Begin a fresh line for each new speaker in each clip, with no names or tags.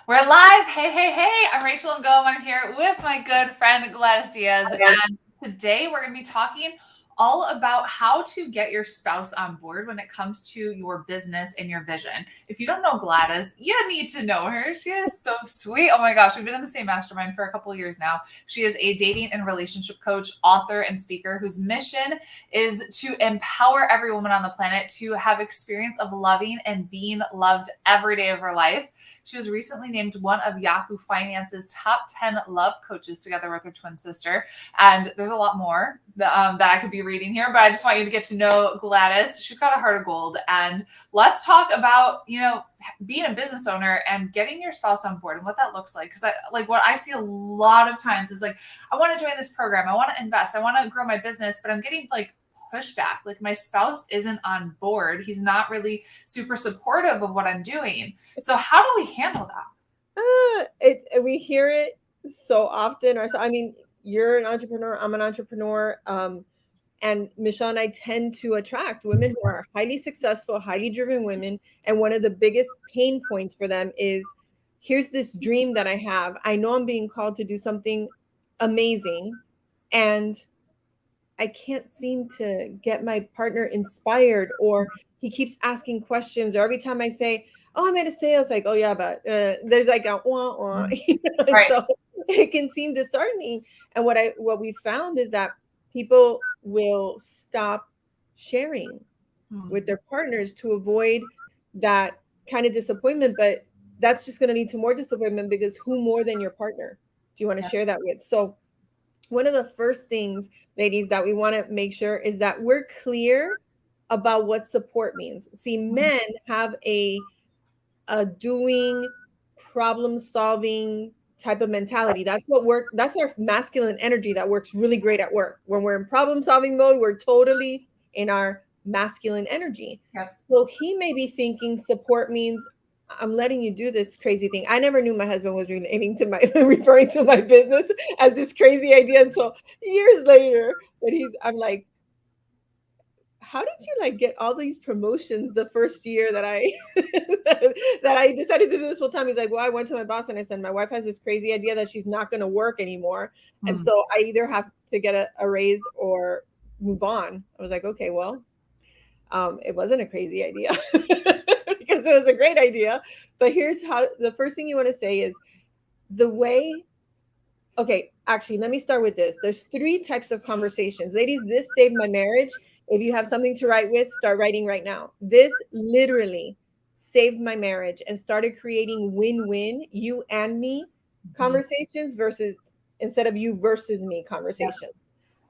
We're live. Hey, hey, hey. I'm Rachel and Gome. I'm here with my good friend Gladys Diaz. And today we're going to be talking all about how to get your spouse on board when it comes to your business and your vision. If you don't know Gladys, you need to know her. She is so sweet. Oh my gosh, we've been in the same mastermind for a couple of years now. She is a dating and relationship coach, author, and speaker whose mission is to empower every woman on the planet to have experience of loving and being loved every day of her life. She was recently named one of Yahoo Finance's top 10 love coaches together with her twin sister. And there's a lot more that I could be reading here, but I just want you to get to know Gladys. She's got a heart of gold. And let's talk about, being a business owner and getting your spouse on board and what that looks like. Because what I see a lot of times is I want to join this program. I want to invest. I want to grow my business, but I'm getting pushback. Like my spouse isn't on board. He's not really super supportive of what I'm doing. So how do we handle that?
We hear it so often. You're an entrepreneur. I'm an entrepreneur. And Michelle and I tend to attract women who are highly successful, highly driven women. And one of the biggest pain points for them is, here's this dream that I have. I know I'm being called to do something amazing, and I can't seem to get my partner inspired, or he keeps asking questions, or every time I say, oh, I'm at a sales, like, oh yeah, but there's like a wah, wah.
Right.
So it can seem disheartening. And what we found is that people will stop sharing with their partners to avoid that kind of disappointment. But that's just going to lead to more disappointment, because who more than your partner do you want to share that with? So one of the first things, ladies, that we want to make sure is that we're clear about what support means. See, men have a doing, problem solving type of mentality. That's our masculine energy that works really great at work. When we're in problem solving mode, we're totally in our masculine energy.
Yep.
So he may be thinking support means, I'm letting you do this crazy thing. I never knew my husband was referring to my business as this crazy idea until years later. I'm like, how did you get all these promotions the first year that I that I decided to do this full time? He's like, well, I went to my boss and I said, my wife has this crazy idea that she's not going to work anymore. And so I either have to get a raise or move on. I was like, okay, well, it wasn't a crazy idea because it was a great idea. But here's how, the first thing you want to say is okay, actually, let me start with this. There's 3 types of conversations. Ladies, this saved my marriage. If you have something to write with, start writing right now. This literally saved my marriage and started creating win-win, you and me conversations versus, instead of you versus me conversations. Yeah.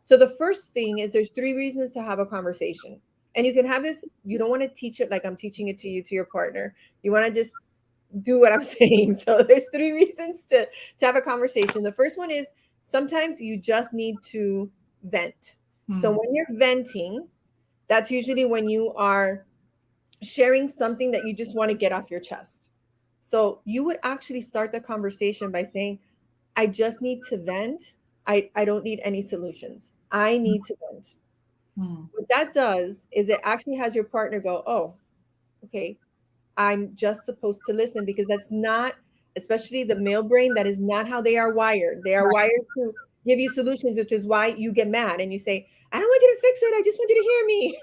So the first thing is, there's 3 reasons to have a conversation. And you can have this, you don't want to teach it like I'm teaching it to you, to your partner. You want to just do what I'm saying. So there's 3 reasons to have a conversation. The first one is, sometimes you just need to vent. So when you're venting, that's usually when you are sharing something that you just want to get off your chest. So you would actually start the conversation by saying, I just need to vent. I don't need any solutions. I need to vent. What that does is it actually has your partner go, oh, okay, I'm just supposed to listen, because that's not, especially the male brain, that is not how they are wired. They are wired to give you solutions, which is why you get mad and you say, I don't want you to fix it. I just want you to hear me.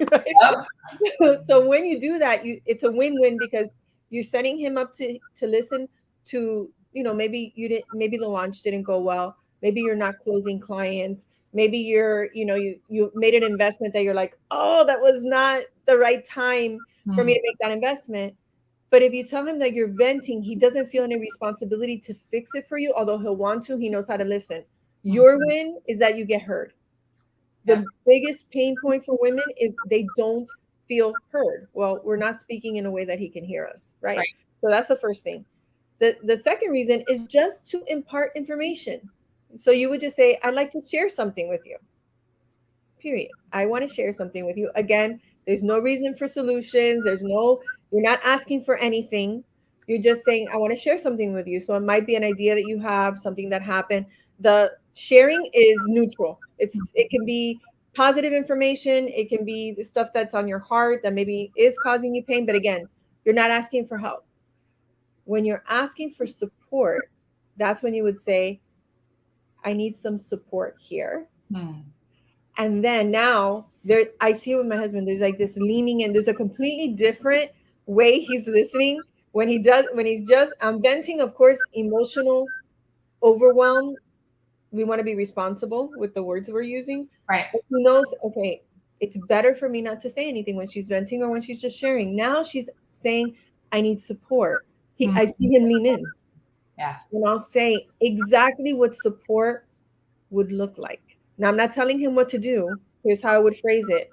Right? So when you do that, it's a win-win, because you're setting him up to listen to, maybe maybe the launch didn't go well. Maybe you're not closing clients. Maybe you made an investment that you're like, oh, that was not the right time for me to make that investment. But if you tell him that you're venting, he doesn't feel any responsibility to fix it for you, although he'll want to. He knows how to listen. Your win is that you get heard. The biggest pain point for women is they don't feel heard. Well, we're not speaking in a way that he can hear us, right? So that's the first thing. The second reason is just to impart information. So you would just say, I'd like to share something with you. Period. I want to share something with you. Again, there's no reason for solutions. You're not asking for anything. You're just saying, I want to share something with you. So it might be an idea that you have, something that happened. The sharing is neutral. It can be positive information. It can be the stuff that's on your heart that maybe is causing you pain. But again, you're not asking for help. When you're asking for support, that's when you would say, I need some support here. And then now there, I see it with my husband, there's like this leaning in, there's a completely different way he's listening when he's just, I'm venting, of course, emotional overwhelm. We want to be responsible with the words we're using.
Right.
But he knows, okay, it's better for me not to say anything when she's venting or when she's just sharing. Now she's saying, I need support. I see him lean in.
Yeah.
And I'll say exactly what support would look like. Now, I'm not telling him what to do. Here's how I would phrase it.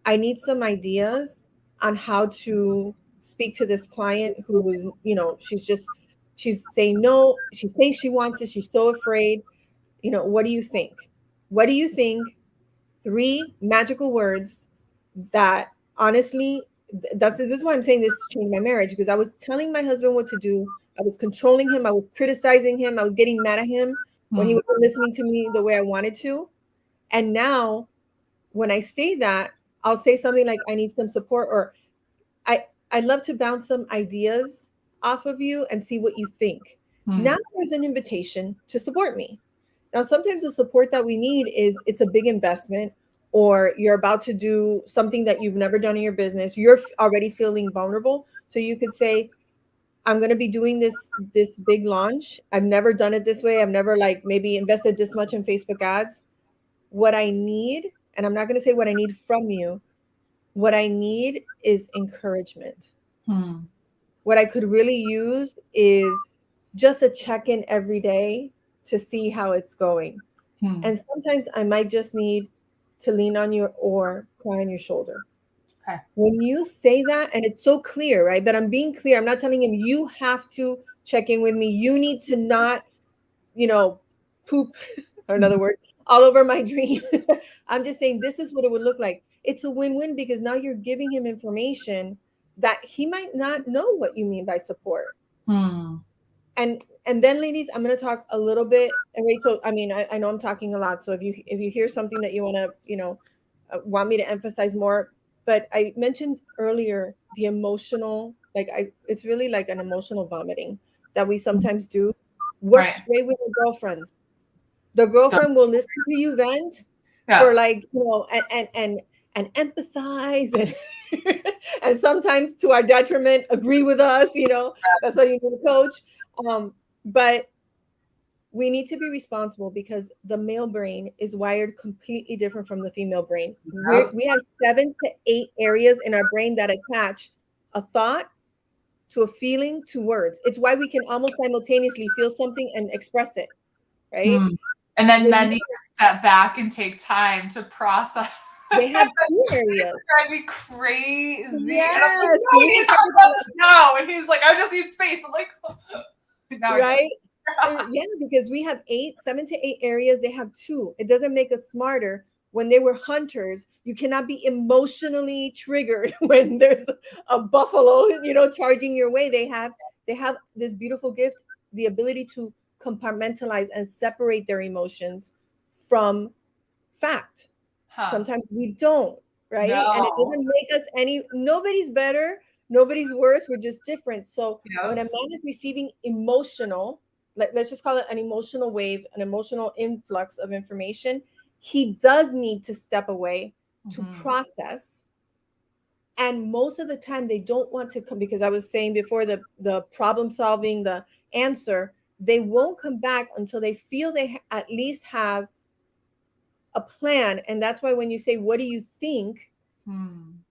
I need some ideas on how to speak to this client who is, she's saying no. She's saying she wants this. She's so afraid. What do you think? What do you think? 3 magical words that honestly, this is why I'm saying this to change my marriage, because I was telling my husband what to do. I was controlling him. I was criticizing him. I was getting mad at him when he wasn't listening to me the way I wanted to. And now when I say that, I'll say something like, I need some support, or I'd love to bounce some ideas off of you and see what you think. Now there's an invitation to support me. Now, sometimes the support that we need is it's a big investment, or you're about to do something that you've never done in your business. You're already feeling vulnerable. So you could say, I'm going to be doing this big launch. I've never done it this way. I've never maybe invested this much in Facebook ads. What I need, and I'm not going to say what I need from you, what I need is encouragement. What I could really use is just a check-in every day to see how it's going. And sometimes I might just need to lean on you or cry on your shoulder.
Okay.
When you say that, and it's so clear, right? But I'm being clear. I'm not telling him you have to check in with me. You need to not, poop, or another word, all over my dream. I'm just saying this is what it would look like. It's a win-win, because now you're giving him information that he might not know what you mean by support. And then, ladies, I'm going to talk a little bit. And Rachel, I mean, I know I'm talking a lot. So if you hear something that you want to, want me to emphasize more, but I mentioned earlier the emotional, it's really like an emotional vomiting that we sometimes do. Work straight with the girlfriends. The girlfriend will listen to you vent for and empathize and and sometimes to our detriment, agree with us. That's why you need a coach. But we need to be responsible, because the male brain is wired completely different from the female brain. We have 7 to 8 areas in our brain that attach a thought to a feeling to words. It's why we can almost simultaneously feel something and express it, right?
And then men need to step back and take time to process.
They have 2 areas.
It's driving me crazy.
Yes.
And I'm like, no, we need to talk about this now. And he's like, I just need space. I'm like, oh.
Right? Yeah, because we have 7 to 8 areas. They have 2. It doesn't make us smarter. When they were hunters, you cannot be emotionally triggered when there's a buffalo, charging your way. They have this beautiful gift, the ability to compartmentalize and separate their emotions from fact. Sometimes we don't, right?
No.
And it doesn't make us nobody's better, nobody's worse. We're just different. So when a man is receiving emotional, let's just call it an emotional wave, an emotional influx of information, he does need to step away to process. And most of the time they don't want to come, because I was saying before, the problem solving, the answer, they won't come back until they feel they at least have a plan. And that's why when you say, what do you think?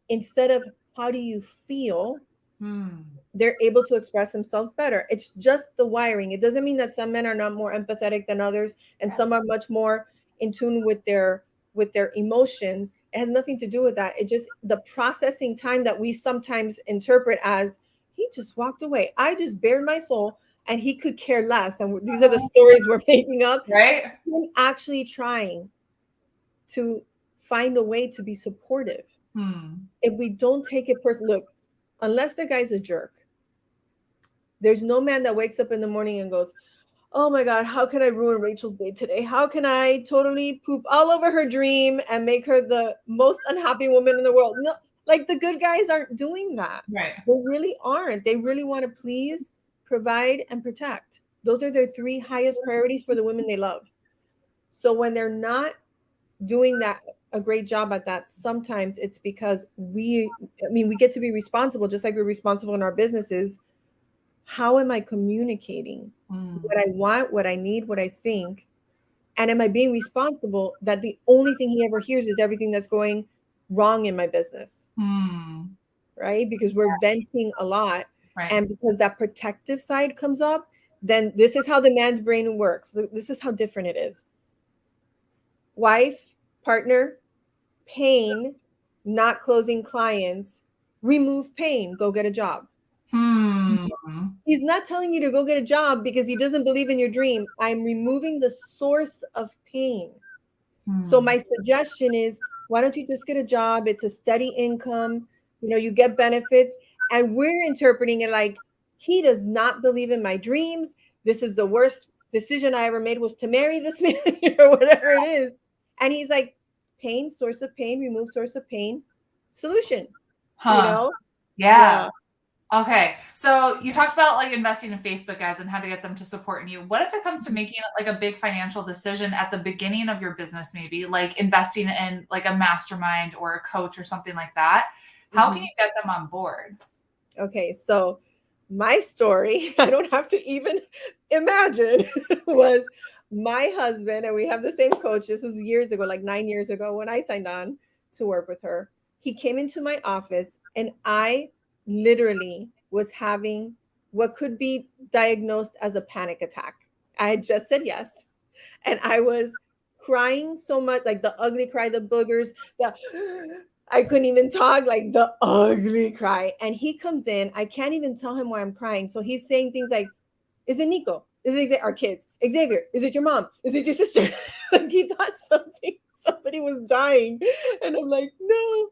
Instead of how do you feel? They're able to express themselves better. It's just the wiring. It doesn't mean that some men are not more empathetic than others, and some are much more in tune with their emotions. It has nothing to do with that. It just, the processing time that we sometimes interpret as, he just walked away, I just bared my soul, and he could care less. And these are the stories we're making up.
Right?
We're actually trying to find a way to be supportive. If we don't take it personally, look, unless the guy's a jerk, there's no man that wakes up in the morning and goes, oh my God, how can I ruin Rachel's day today? How can I totally poop all over her dream and make her the most unhappy woman in the world? No, the good guys aren't doing that.
Right.
They really aren't. They really want to please. provide, and protect. Those are their three highest priorities for the women they love. So when they're not doing that a great job at that, sometimes it's because we get to be responsible, just like we're responsible in our businesses. How am I communicating what I want, what I need, what I think? And am I being responsible that the only thing he ever hears is everything that's going wrong in my business? Right? Because we're venting a lot.
Right.
And because that protective side comes up, then this is how the man's brain works. This is how different it is. Wife, partner, pain, not closing clients, remove pain, go get a job. He's not telling you to go get a job because he doesn't believe in your dream. I'm removing the source of pain. So my suggestion is, why don't you just get a job? It's a steady income, you get benefits. And we're interpreting it like, he does not believe in my dreams. This is the worst decision I ever made, was to marry this man, or whatever it is. And he's like, pain, source of pain, remove source of pain, solution.
Yeah. Okay. So you talked about like investing in Facebook ads and how to get them to support you. What if it comes to making like a big financial decision at the beginning of your business, maybe like investing in like a mastermind or a coach or something like that? How can you get them on board?
Okay. So my story, I don't have to even imagine, was my husband, and we have the same coach. This was years ago, like 9 years ago, when I signed on to work with her. He came into my office and I literally was having what could be diagnosed as a panic attack. I had just said yes. And I was crying so much, like the ugly cry, the boogers, I couldn't even talk, like the ugly cry. And he comes in, I can't even tell him why I'm crying. So he's saying things like, is it Nico? Is it our kids? Xavier? Is it your mom? Is it your sister? Like he thought somebody was dying. And I'm like, no,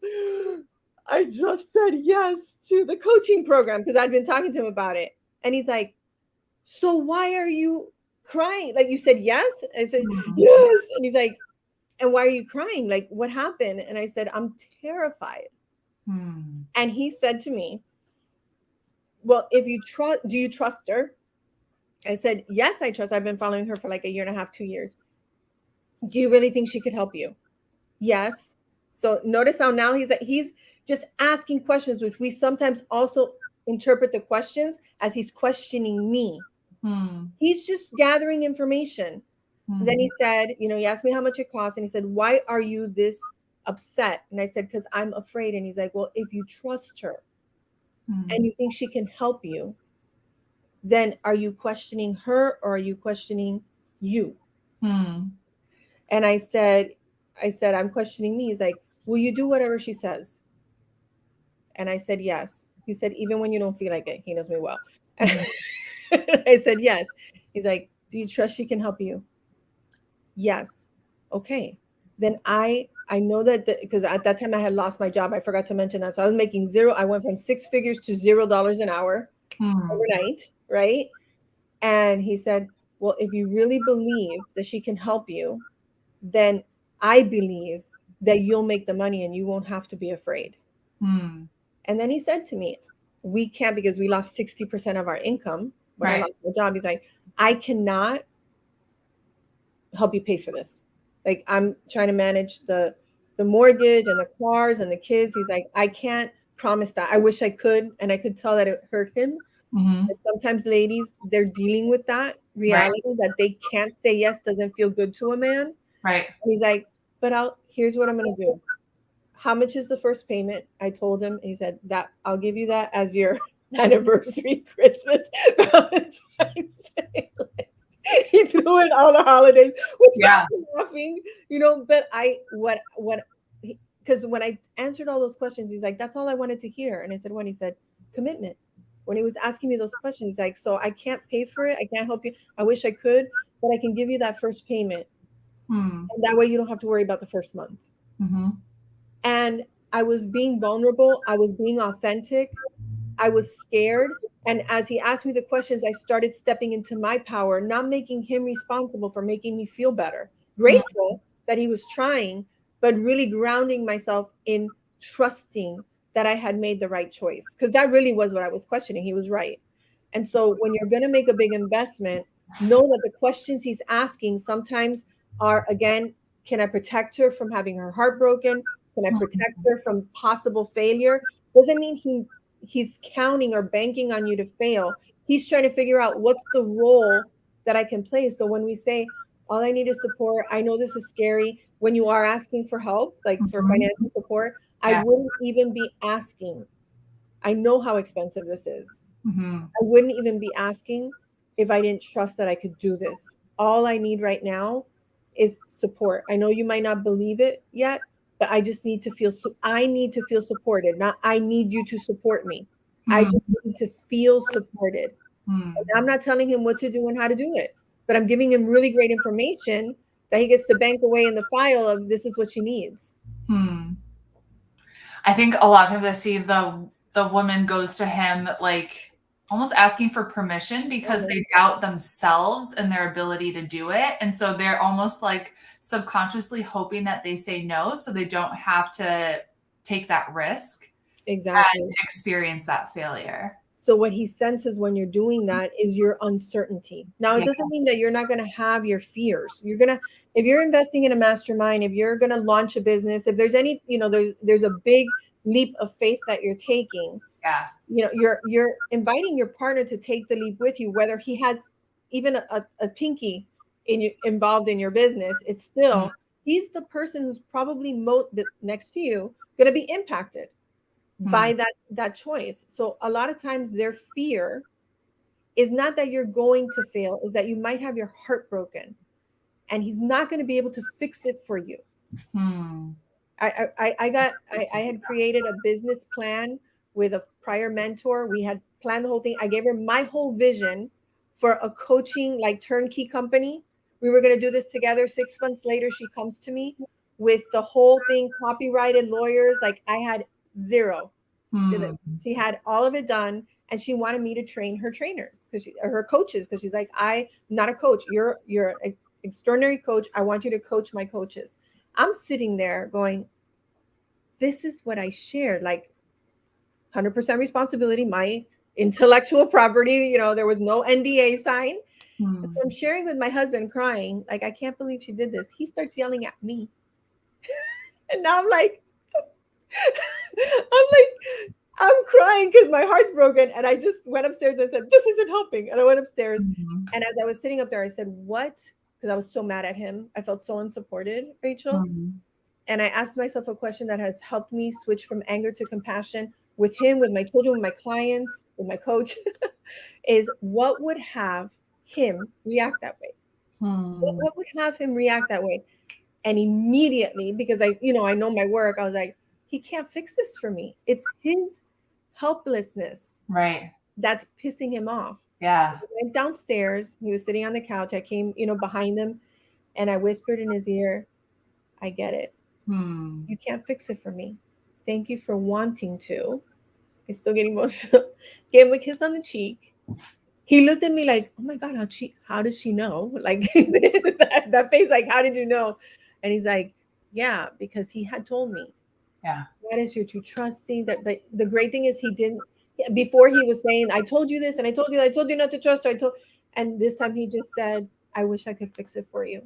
I just said yes to the coaching program because I'd been talking to him about it. And he's like, so why are you crying? Like, you said yes? I said, yes. And he's like, and why are you crying? Like, what happened? And I said, I'm terrified. And he said to me, well, do you trust her? I said, yes, I trust. I've been following her for like 1.5 years, 2 years. Do you really think she could help you? Yes. So notice how now he's just asking questions, which we sometimes also interpret the questions as he's questioning me. He's just gathering information. Then he said, he asked me how much it costs. And he said, why are you this upset? And I said, because I'm afraid. And he's like, well, if you trust her and you think she can help you, then are you questioning her or are you questioning you? And I said, I'm questioning me. He's like, will you do whatever she says? And I said, yes. He said, even when you don't feel like it. He knows me well. And I said, yes. He's like, do you trust she can help you? Yes. Okay. Then I know that because at that time I had lost my job. I forgot to mention that. So I was making zero. I went from 6 figures to $0 an hour overnight. Right. And he said, well, if you really believe that she can help you, then I believe that you'll make the money and you won't have to be afraid. And then he said to me, we can't, because we lost 60% of our income when I lost my job. He's like, I cannot help you pay for this. Like, I'm trying to manage the mortgage and the cars and the kids. He's like, I can't promise that. I wish I could. And I could tell that it hurt him. But sometimes ladies, they're dealing with that reality that they can't say yes, doesn't feel good to a man. And he's like, but here's what I'm going to do. How much is the first payment? I told him, and he said, that I'll give you that as your anniversary, Christmas, Valentine's Day. He threw in all the holidays, which got me laughing, but because when I answered all those questions, he's like, that's all I wanted to hear. And I said, when? He said, commitment. When he was asking me those questions, he's like, so I can't pay for it. I can't help you. I wish I could, but I can give you that first payment. And that way you don't have to worry about the first month. And I was being vulnerable. I was being authentic. I was scared. And as he asked me the questions, I started stepping into my power, not making him responsible for making me feel better. Grateful that he was trying, but really grounding myself in trusting that I had made the right choice. Because that really was what I was questioning. He was right. And so when you're going to make a big investment, know that the questions he's asking sometimes are, again, can I protect her from having her heart broken? Can I protect her from possible failure? Doesn't mean he's counting or banking on you to fail. He's trying to figure out what's the role that I can play. So when we say, all I need is support, I know this is scary. When you are asking for help, like for
Mhm.
financial support, I
Yeah.
wouldn't even be asking. I know how expensive this is.
Mhm.
I wouldn't even be asking if I didn't trust that I could do this. All I need right now is support. I know you might not believe it yet, but I just need to feel I need to feel supported. Not I need you to support me. I
Hmm.
just need to feel supported. And
Hmm.
I'm not telling him what to do and how to do it, but I'm giving him really great information that he gets to bank away in the file of this is what she needs.
Hmm. I think a lot of times I see the woman goes to him like almost asking for permission because
Oh,
they doubt themselves and their ability to do it. And so they're almost like subconsciously hoping that they say no so they don't have to take that risk and
exactly.
experience that failure.
So what he senses when you're doing that is your uncertainty. Now, it
Yeah.
doesn't mean that you're not going to have your fears. You're going to, if you're investing in a mastermind, if you're going to launch a business, if there's any, there's a big leap of faith that you're taking,
Yeah.
you're inviting your partner to take the leap with you, whether he has even a pinky involved in your business. It's
Mm.
still, he's the person who's probably next to you going to be impacted
Hmm.
by that choice. So a lot of times their fear is not that you're going to fail, is that you might have your heart broken and he's not going to be able to fix it for you.
Hmm.
I had created a business plan with a prior mentor. We had planned the whole thing. I gave her my whole vision for a coaching like turnkey company. We were going to do this together. 6 months later, she comes to me with the whole thing copyrighted, lawyers. Like I had zero.
Hmm.
She had all of it done, and she wanted me to train her trainers or her coaches because she's like, I'm not a coach. You're an extraordinary coach. I want you to coach my coaches. I'm sitting there going, this is what I shared, like 100% responsibility, my intellectual property. There was no NDA sign. And
Hmm.
so I'm sharing with my husband, crying, like, I can't believe she did this. He starts yelling at me. And now I'm like, I'm crying because my heart's broken. And I just went upstairs and said, this isn't helping. And I went upstairs.
Hmm.
And as I was sitting up there, I said, what? Because I was so mad at him. I felt so unsupported, Rachel.
Hmm.
And I asked myself a question that has helped me switch from anger to compassion with him, with my children, with my clients, with my coach, is what would have him react that way?
Hmm.
What would have him react that way? And immediately, because I know my work, I was like, he can't fix this for me. It's his helplessness
Right.
that's pissing him off. So
Yeah.
I went downstairs. He was sitting on the couch. I came, behind him, and I whispered in his ear, I get it.
Hmm.
You can't fix it for me. Thank you for wanting to. I'm still getting emotional. Gave him a kiss on the cheek. He looked at me like, oh my God, how does she know? Like that face, like, how did you know? And he's like, yeah, because he had told me.
Yeah.
That is you're too trusting. But the great thing is he didn't before he was saying, I told you this and I told you not to trust her. And this time he just said, I wish I could fix it for you.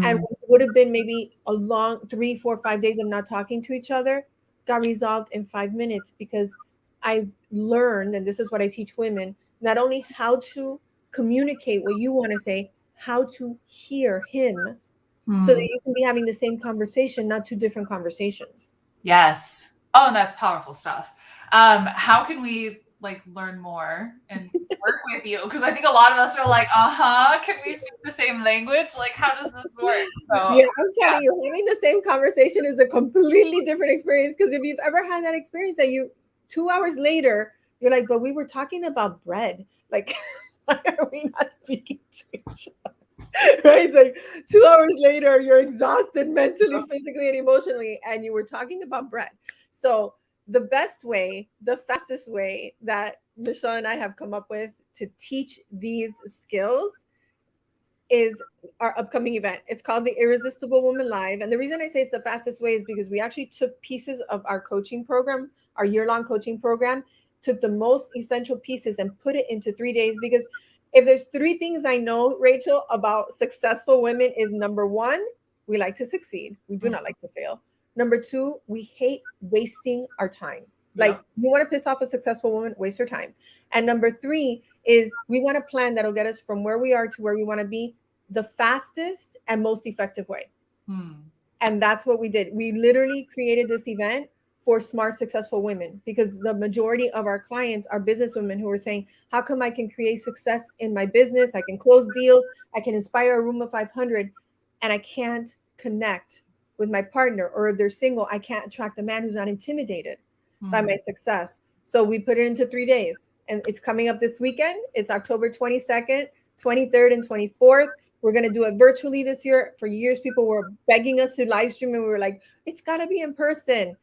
And
Hmm.
what would have been maybe a long 3, 4, 5 days of not talking to each other got resolved in 5 minutes because I've learned, and this is what I teach women, not only how to communicate what you want to say, how to hear him so that
Hmm.
you can be having the same conversation, not two different conversations.
Yes. Oh, and that's powerful stuff. How can we like learn more and work with you? Because I think a lot of us are like, uh-huh, can we speak the same language? Like, how does this work? So
Yeah, I'm
yeah.
telling you, having the same conversation is a completely different experience. Because if you've ever had that experience that 2 hours later, you're like, but we were talking about bread. Like, why are we not speaking to each other? Right? It's like 2 hours later, you're exhausted mentally, physically, and emotionally, and you were talking about bread. So, the best way, the fastest way that Michelle and I have come up with to teach these skills is our upcoming event. It's called the Irresistible Woman Live. And the reason I say it's the fastest way is because we actually took pieces of our coaching program, our year-long coaching program, took the most essential pieces and put it into 3 days. Because if there's three things I know, Rachel, about successful women is number one, we like to succeed. We do not like to fail. Number two, we hate wasting our time. Like, you want to piss off a successful woman, waste her time. And number three is we want a plan that'll get us from where we are to where we want to be the fastest and most effective way. And that's what we did. We literally created this event for smart, successful women, because the majority of our clients are business women who are saying, how come I can create success in my business? I can close deals. I can inspire a room of 500, and I can't connect with my partner. Or if they're single, I can't attract a man who's not intimidated by my success. So we put it into 3 days, and it's coming up this weekend. It's October 22nd, 23rd, and 24th. We're going to do it virtually this year. For years, people were begging us to live stream, and we were like, it's got to be in person.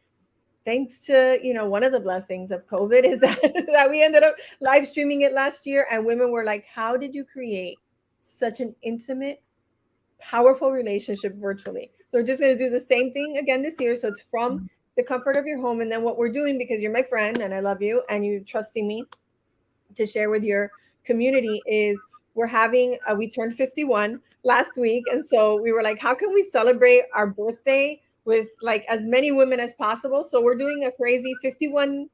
Thanks to, one of the blessings of COVID is that we ended up live streaming it last year, and women were like, how did you create such an intimate, powerful relationship virtually? So we're just going to do the same thing again this year. So it's from the comfort of your home. And then what we're doing, because you're my friend and I love you and you trusting me to share with your community, is we're having, we turned 51 last week. And so we were like, how can we celebrate our birthday with like as many women as possible? So we're doing a crazy $51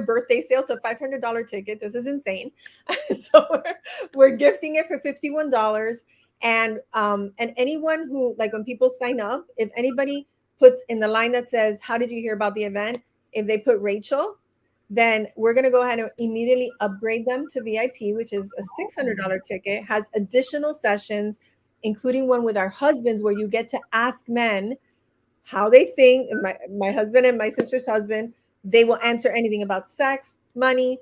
birthday sale. It's a $500 ticket. This is insane. So we're gifting it for $51. And anyone who, like, when people sign up, if anybody puts in the line that says, how did you hear about the event? If they put Rachel, then we're going to go ahead and immediately upgrade them to VIP, which is a $600 ticket, has additional sessions, including one with our husbands, where you get to ask men how they think. My husband and my sister's husband, they will answer anything about sex, money,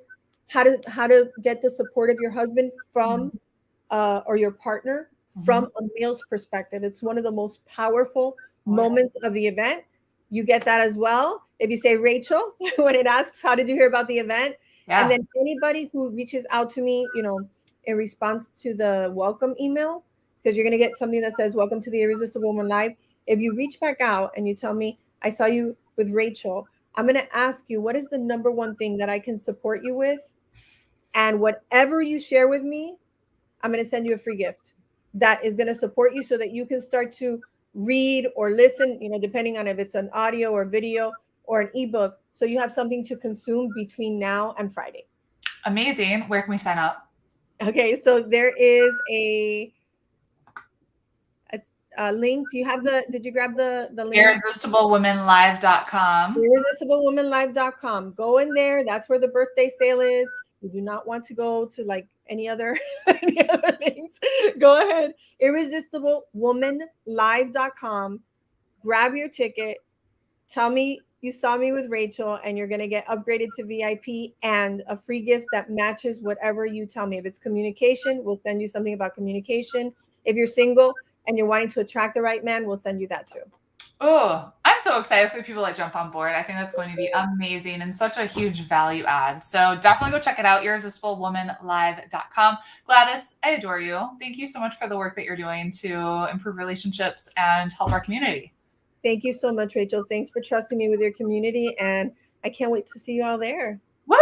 how to get the support of your husband from or your partner from a male's perspective. It's one of the most powerful moments of the event. You get that as well. If you say Rachel, when it asks, how did you hear about the event? And then anybody who reaches out to me, in response to the welcome email, because you're going to get something that says, welcome to the Irresistible Woman Live. If you reach back out and you tell me, I saw you with Rachel, I'm going to ask you, what is the number one thing that I can support you with? And whatever you share with me, I'm going to send you a free gift that is going to support you so that you can start to read or listen, depending on if it's an audio or video or an ebook. So you have something to consume between now and Friday.
Amazing. Where can we sign up?
Okay, so there is a link. Did you grab the link?
IrresistibleWomenLive.com.
IrresistibleWomenLive.com. Go in there. That's where the birthday sale is. You do not want to go to like any other links. Go ahead. IrresistibleWomenLive.com. Grab your ticket. Tell me you saw me with Rachel, and you're going to get upgraded to VIP and a free gift that matches whatever you tell me. If it's communication, we'll send you something about communication. If you're single and you're wanting to attract the right man, we'll send you that too.
Oh, I'm so excited for people that jump on board. I think that's going to be amazing and such a huge value add. So definitely go check it out, IrresistibleWomenLive.com. Gladys, I adore you. Thank you so much for the work that you're doing to improve relationships and help our community.
Thank you so much, Rachel. Thanks for trusting me with your community, and I can't wait to see you all there.
Woo!